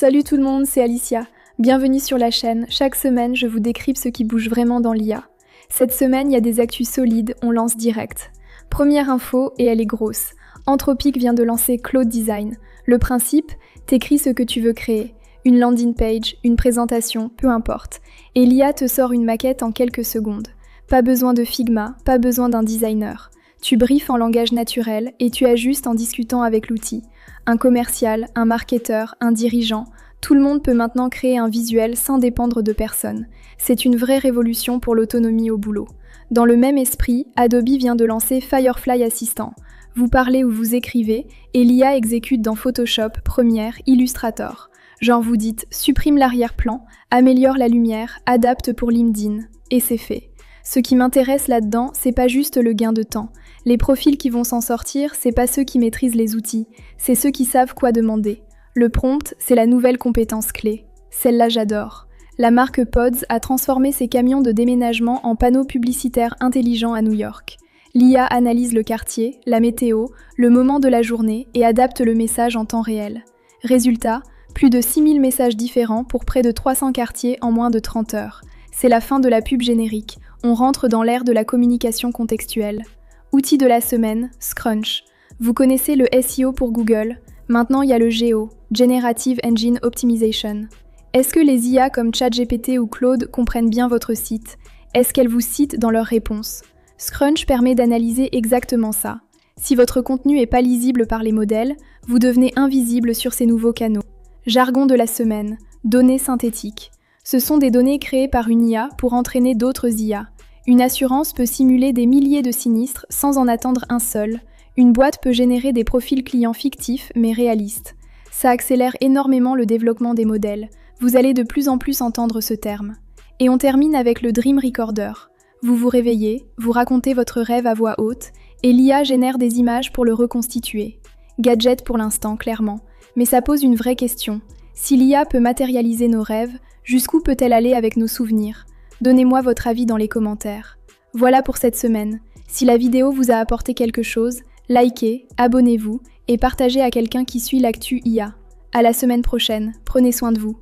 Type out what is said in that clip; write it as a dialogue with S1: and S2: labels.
S1: Salut tout le monde, c'est Alicia. Bienvenue sur la chaîne. Chaque semaine, je vous décrypte ce qui bouge vraiment dans l'IA. Cette semaine, il y a des actus solides, on lance direct. Première info, et elle est grosse. Anthropic vient de lancer Claude Design. Le principe, t'écris ce que tu veux créer. Une landing page, une présentation, peu importe. Et l'IA te sort une maquette en quelques secondes. Pas besoin de Figma, pas besoin d'un designer. Tu briefes en langage naturel et tu ajustes en discutant avec l'outil. Un commercial, un marketeur, un dirigeant, tout le monde peut maintenant créer un visuel sans dépendre de personne. C'est une vraie révolution pour l'autonomie au boulot. Dans le même esprit, Adobe vient de lancer Firefly Assistant. Vous parlez ou vous écrivez et l'IA exécute dans Photoshop, Premiere, Illustrator. Genre vous dites « supprime l'arrière-plan », améliore la lumière, adapte pour LinkedIn, et c'est fait. Ce qui m'intéresse là-dedans, c'est pas juste le gain de temps. Les profils qui vont s'en sortir, c'est pas ceux qui maîtrisent les outils, c'est ceux qui savent quoi demander. Le prompt, c'est la nouvelle compétence clé. Celle-là, j'adore. La marque Pods a transformé ses camions de déménagement en panneaux publicitaires intelligents à New York. L'IA analyse le quartier, la météo, le moment de la journée et adapte le message en temps réel. Résultat, plus de 6000 messages différents pour près de 300 quartiers en moins de 30 heures. C'est la fin de la pub générique. On rentre dans l'ère de la communication contextuelle. Outil de la semaine, Scrunch. Vous connaissez le SEO pour Google. Maintenant, il y a le GEO, Generative Engine Optimization. Est-ce que les IA comme ChatGPT ou Claude comprennent bien votre site? Est-ce qu'elles vous citent dans leurs réponses? Scrunch permet d'analyser exactement ça. Si votre contenu n'est pas lisible par les modèles, vous devenez invisible sur ces nouveaux canaux. Jargon de la semaine, données synthétiques. Ce sont des données créées par une IA pour entraîner d'autres IA. Une assurance peut simuler des milliers de sinistres sans en attendre un seul. Une boîte peut générer des profils clients fictifs mais réalistes. Ça accélère énormément le développement des modèles. Vous allez de plus en plus entendre ce terme. Et on termine avec le Dream Recorder. Vous vous réveillez, vous racontez votre rêve à voix haute, et l'IA génère des images pour le reconstituer. Gadget pour l'instant, clairement. Mais ça pose une vraie question. Si l'IA peut matérialiser nos rêves, jusqu'où peut-elle aller avec nos souvenirs? Donnez-moi votre avis dans les commentaires. Voilà pour cette semaine. Si la vidéo vous a apporté quelque chose, likez, abonnez-vous et partagez à quelqu'un qui suit l'actu IA. À la semaine prochaine, prenez soin de vous.